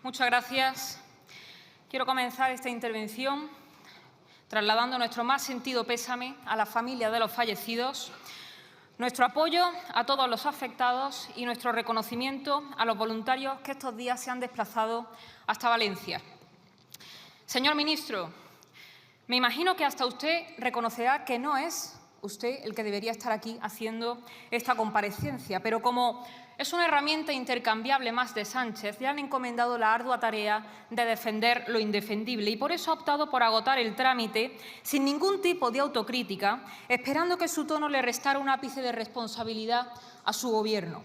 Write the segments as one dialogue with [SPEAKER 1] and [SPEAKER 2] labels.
[SPEAKER 1] Muchas gracias. Quiero comenzar esta intervención trasladando nuestro más sentido pésame a las familias de los fallecidos, nuestro apoyo a todos los afectados y nuestro reconocimiento a los voluntarios que estos días se han desplazado hasta Valencia. Señor ministro, me imagino que hasta usted reconocerá que no es usted el que debería estar aquí haciendo esta comparecencia, pero como es una herramienta intercambiable más de Sánchez, le han encomendado la ardua tarea de defender lo indefendible y por eso ha optado por agotar el trámite sin ningún tipo de autocrítica, esperando que su tono le restara un ápice de responsabilidad a su Gobierno.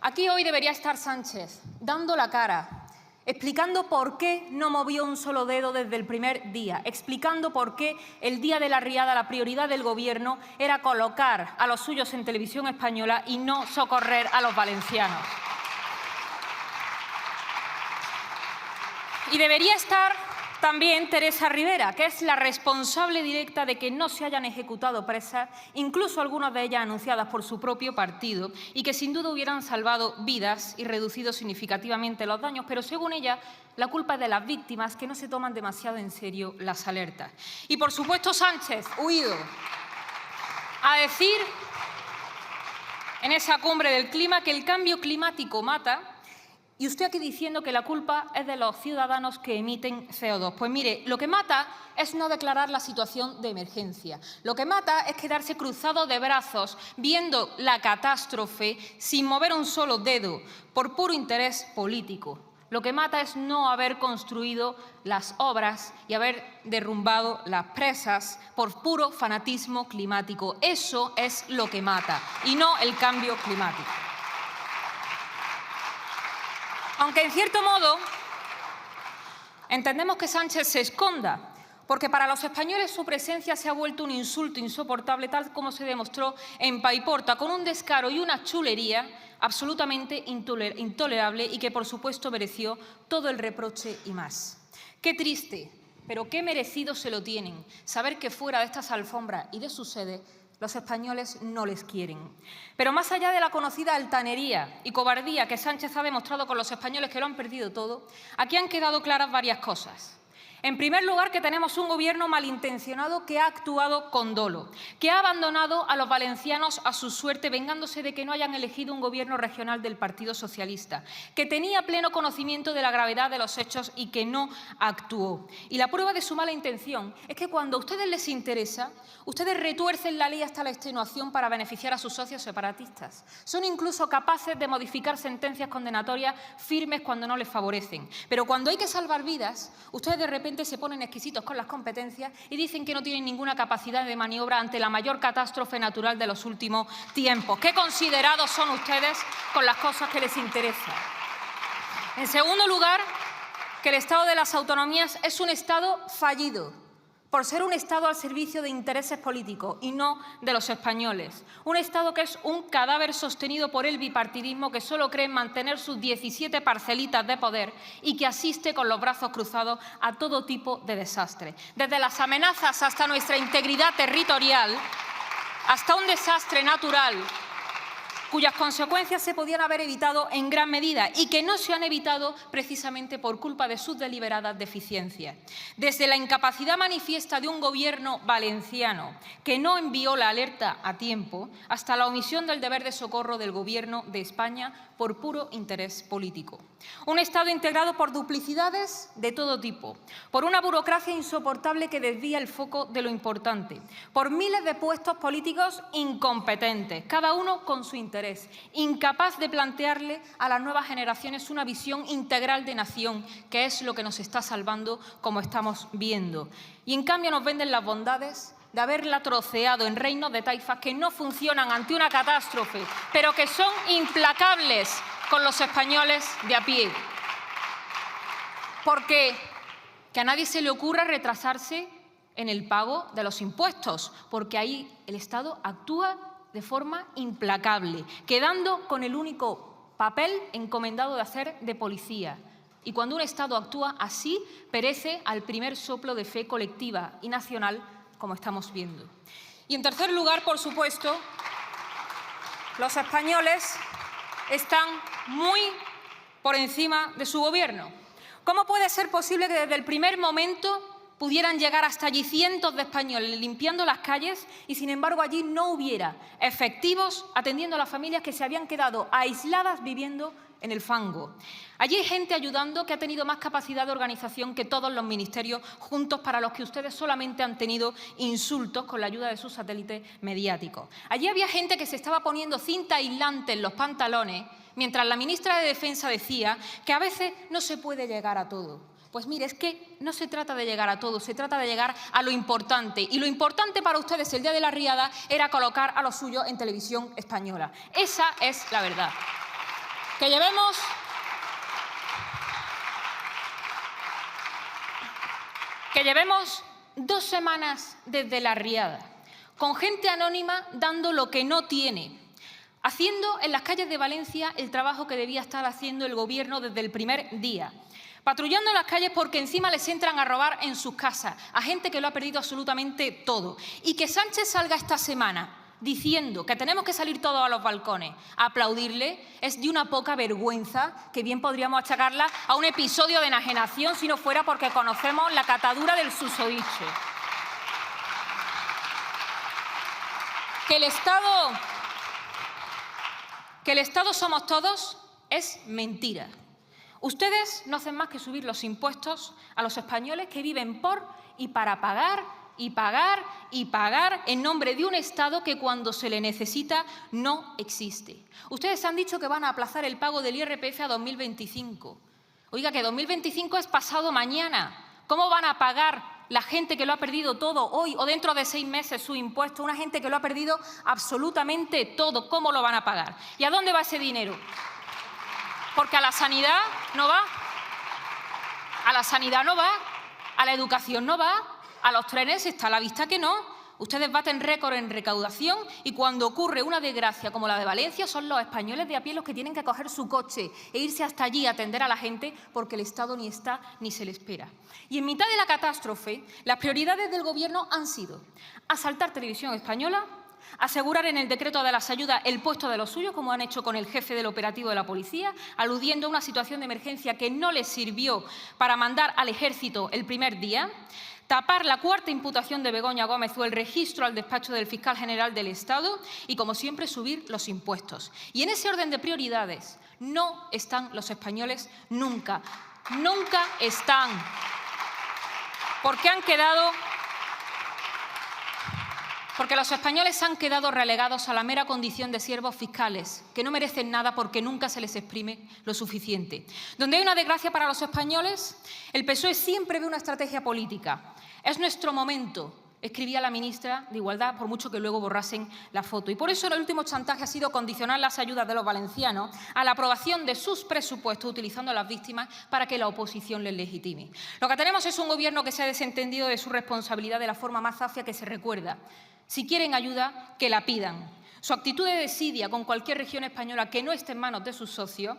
[SPEAKER 1] Aquí hoy debería estar Sánchez, dando la cara, explicando por qué no movió un solo dedo desde el primer día, explicando por qué el día de la riada la prioridad del Gobierno era colocar a los suyos en Televisión Española y no socorrer a los valencianos. Y debería estar también Teresa Rivera, que es la responsable directa de que no se hayan ejecutado presas, incluso algunas de ellas anunciadas por su propio partido, y que sin duda hubieran salvado vidas y reducido significativamente los daños, pero según ella, la culpa es de las víctimas, que no se toman demasiado en serio las alertas. Y por supuesto Sánchez, huido a decir en esa cumbre del clima que el cambio climático mata. Y usted aquí diciendo que la culpa es de los ciudadanos que emiten CO2. Pues mire, lo que mata es no declarar la situación de emergencia. Lo que mata es quedarse cruzado de brazos viendo la catástrofe sin mover un solo dedo por puro interés político. Lo que mata es no haber construido las obras y haber derrumbado las presas por puro fanatismo climático. Eso es lo que mata y no el cambio climático. Aunque, en cierto modo, entendemos que Sánchez se esconda, porque para los españoles su presencia se ha vuelto un insulto insoportable, tal como se demostró en Paiporta, con un descaro y una chulería absolutamente intolerable y que, por supuesto, mereció todo el reproche y más. Qué triste, pero qué merecido se lo tienen saber que fuera de estas alfombras y de su sede los españoles no les quieren. Pero más allá de la conocida altanería y cobardía que Sánchez ha demostrado con los españoles que lo han perdido todo, aquí han quedado claras varias cosas. En primer lugar, que tenemos un Gobierno malintencionado que ha actuado con dolo, que ha abandonado a los valencianos a su suerte, vengándose de que no hayan elegido un Gobierno regional del Partido Socialista, que tenía pleno conocimiento de la gravedad de los hechos y que no actuó. Y la prueba de su mala intención es que cuando a ustedes les interesa, ustedes retuercen la ley hasta la extenuación para beneficiar a sus socios separatistas. Son incluso capaces de modificar sentencias condenatorias firmes cuando no les favorecen. Pero cuando hay que salvar vidas, ustedes de repente se ponen exquisitos con las competencias y dicen que no tienen ninguna capacidad de maniobra ante la mayor catástrofe natural de los últimos tiempos. ¿Qué considerados son ustedes con las cosas que les interesan? En segundo lugar, que el Estado de las autonomías es un Estado fallido, por ser un Estado al servicio de intereses políticos y no de los españoles. Un Estado que es un cadáver sostenido por el bipartidismo que solo cree en mantener sus 17 parcelitas de poder y que asiste con los brazos cruzados a todo tipo de desastre. Desde las amenazas hasta nuestra integridad territorial, hasta un desastre natural cuyas consecuencias se podían haber evitado en gran medida y que no se han evitado precisamente por culpa de sus deliberadas deficiencias. Desde la incapacidad manifiesta de un Gobierno valenciano que no envió la alerta a tiempo hasta la omisión del deber de socorro del Gobierno de España por puro interés político. Un Estado integrado por duplicidades de todo tipo, por una burocracia insoportable que desvía el foco de lo importante, por miles de puestos políticos incompetentes, cada uno con su interés, incapaz de plantearle a las nuevas generaciones una visión integral de nación, que es lo que nos está salvando, como estamos viendo. Y en cambio nos venden las bondades de haberla troceado en reinos de taifas que no funcionan ante una catástrofe, pero que son implacables con los españoles de a pie. Porque que a nadie se le ocurra retrasarse en el pago de los impuestos, porque ahí el Estado actúa de forma implacable, quedando con el único papel encomendado de hacer de policía. Y cuando un Estado actúa así, perece al primer soplo de fe colectiva y nacional, como estamos viendo. Y en tercer lugar, por supuesto, los españoles están muy por encima de su Gobierno. ¿Cómo puede ser posible que desde el primer momento pudieran llegar hasta allí cientos de españoles limpiando las calles y, sin embargo, allí no hubiera efectivos atendiendo a las familias que se habían quedado aisladas viviendo en el fango? Allí hay gente ayudando que ha tenido más capacidad de organización que todos los ministerios juntos, para los que ustedes solamente han tenido insultos con la ayuda de sus satélites mediáticos. Allí había gente que se estaba poniendo cinta aislante en los pantalones, mientras la ministra de Defensa decía que a veces no se puede llegar a todo. Pues mire, es que no se trata de llegar a todo, se trata de llegar a lo importante. Y lo importante para ustedes el día de la riada era colocar a los suyos en televisión española. Esa es la verdad. Que llevemos 2 semanas desde la riada, con gente anónima dando lo que no tiene, haciendo en las calles de Valencia el trabajo que debía estar haciendo el Gobierno desde el primer día. Patrullando en las calles porque encima les entran a robar en sus casas, a gente que lo ha perdido absolutamente todo. Y que Sánchez salga esta semana diciendo que tenemos que salir todos a los balcones a aplaudirle es de una poca vergüenza que bien podríamos achacarla a un episodio de enajenación si no fuera porque conocemos la catadura del susodicho. Que el Estado somos todos es mentira. Ustedes no hacen más que subir los impuestos a los españoles que viven por y para pagar y pagar y pagar en nombre de un Estado que cuando se le necesita no existe. Ustedes han dicho que van a aplazar el pago del IRPF a 2025. Oiga, que 2025 es pasado mañana. ¿Cómo van a pagar la gente que lo ha perdido todo hoy o dentro de 6 meses su impuesto? Una gente que lo ha perdido absolutamente todo. ¿Cómo lo van a pagar? ¿Y a dónde va ese dinero? Porque a la sanidad no va, a la sanidad no va, a la educación no va, a los trenes está a la vista que no. Ustedes baten récord en recaudación y cuando ocurre una desgracia como la de Valencia son los españoles de a pie los que tienen que coger su coche e irse hasta allí a atender a la gente porque el Estado ni está ni se le espera. Y en mitad de la catástrofe, las prioridades del Gobierno han sido asaltar Televisión Española, asegurar en el decreto de las ayudas el puesto de los suyos, como han hecho con el jefe del operativo de la policía, aludiendo a una situación de emergencia que no les sirvió para mandar al ejército el primer día, tapar la 4ª imputación de Begoña Gómez o el registro al despacho del fiscal general del Estado y, como siempre, subir los impuestos. Y en ese orden de prioridades no están los españoles nunca. Nunca están. Porque los españoles han quedado relegados a la mera condición de siervos fiscales, que no merecen nada porque nunca se les exprime lo suficiente. Donde hay una desgracia para los españoles, el PSOE siempre ve una estrategia política. Es nuestro momento, escribía la ministra de Igualdad, por mucho que luego borrasen la foto. Y por eso el último chantaje ha sido condicionar las ayudas de los valencianos a la aprobación de sus presupuestos, utilizando a las víctimas para que la oposición les legitime. Lo que tenemos es un Gobierno que se ha desentendido de su responsabilidad de la forma más zafia que se recuerda. Si quieren ayuda, que la pidan. Su actitud de desidia con cualquier región española que no esté en manos de sus socios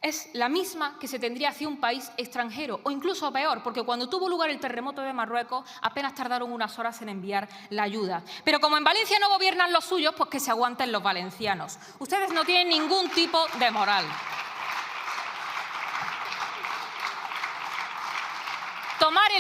[SPEAKER 1] es la misma que se tendría hacia un país extranjero, o incluso peor, porque cuando tuvo lugar el terremoto de Marruecos apenas tardaron unas horas en enviar la ayuda. Pero como en Valencia no gobiernan los suyos, pues que se aguanten los valencianos. Ustedes no tienen ningún tipo de moral. Tomar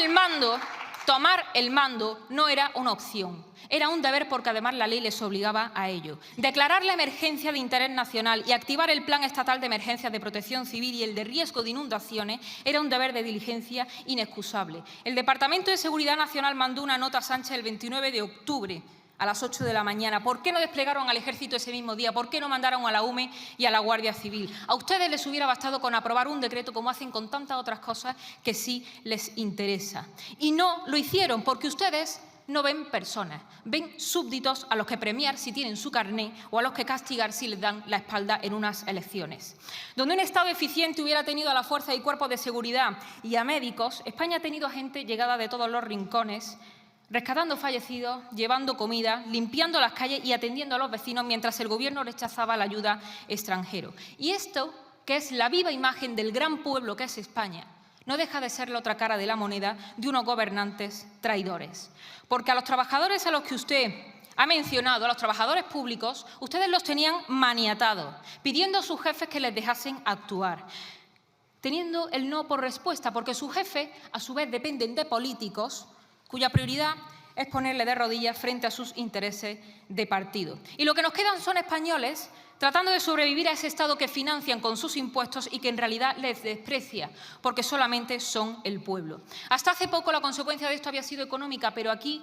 [SPEAKER 1] el mando no era una opción. Era un deber porque además la ley les obligaba a ello. Declarar la emergencia de interés nacional y activar el Plan Estatal de Emergencias de Protección Civil y el de riesgo de inundaciones era un deber de diligencia inexcusable. El Departamento de Seguridad Nacional mandó una nota a Sánchez el 29 de octubre a las 8 de la mañana. ¿Por qué no desplegaron al Ejército ese mismo día? ¿Por qué no mandaron a la UME y a la Guardia Civil? A ustedes les hubiera bastado con aprobar un decreto, como hacen con tantas otras cosas que sí les interesa. Y no lo hicieron porque ustedes no ven personas, ven súbditos a los que premiar si tienen su carné o a los que castigar si les dan la espalda en unas elecciones. Donde un Estado eficiente hubiera tenido a la fuerza y cuerpos de seguridad y a médicos, España ha tenido gente llegada de todos los rincones, rescatando fallecidos, llevando comida, limpiando las calles y atendiendo a los vecinos mientras el Gobierno rechazaba la ayuda extranjera. Y esto, que es la viva imagen del gran pueblo que es España, no deja de ser la otra cara de la moneda de unos gobernantes traidores. Porque a los trabajadores a los que usted ha mencionado, a los trabajadores públicos, ustedes los tenían maniatados, pidiendo a sus jefes que les dejasen actuar. teniendo el no por respuesta, porque sus jefes, a su vez, dependen de políticos cuya prioridad es ponerle de rodillas frente a sus intereses de partido. Y lo que nos quedan son españoles tratando de sobrevivir a ese Estado que financian con sus impuestos y que en realidad les desprecia, porque solamente son el pueblo. Hasta hace poco la consecuencia de esto había sido económica, pero aquí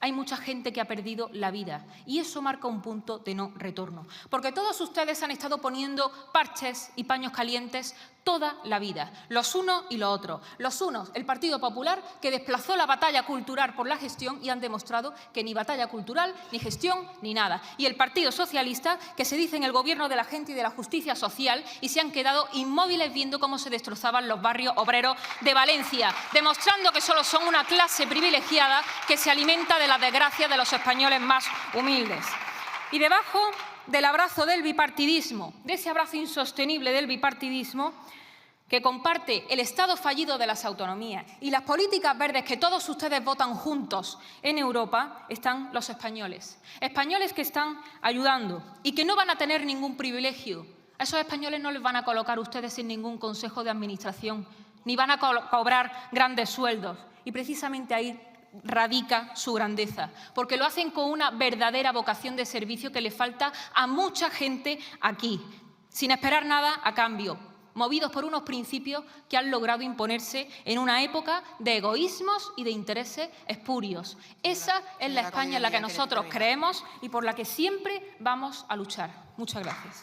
[SPEAKER 1] hay mucha gente que ha perdido la vida y eso marca un punto de no retorno. Porque todos ustedes han estado poniendo parches y paños calientes toda la vida, los unos y los otros. Los unos, el Partido Popular, que desplazó la batalla cultural por la gestión y han demostrado que ni batalla cultural, ni gestión, ni nada. Y el Partido Socialista, que se dice en el gobierno de la gente y de la justicia social y se han quedado inmóviles viendo cómo se destrozaban los barrios obreros de Valencia, demostrando que solo son una clase privilegiada que se alimenta de la desgracia de los españoles más humildes. Y debajo del abrazo del bipartidismo, de ese abrazo insostenible del bipartidismo, que comparte el Estado fallido de las autonomías y las políticas verdes que todos ustedes votan juntos en Europa, están los españoles. Españoles que están ayudando y que no van a tener ningún privilegio. A esos españoles no les van a colocar ustedes sin ningún consejo de administración, ni van a cobrar grandes sueldos. Y precisamente ahí radica su grandeza, porque lo hacen con una verdadera vocación de servicio que le falta a mucha gente aquí, sin esperar nada a cambio, movidos por unos principios que han logrado imponerse en una época de egoísmos y de intereses espurios. Esa es la España en la que nosotros creemos y por la que siempre vamos a luchar. Muchas gracias.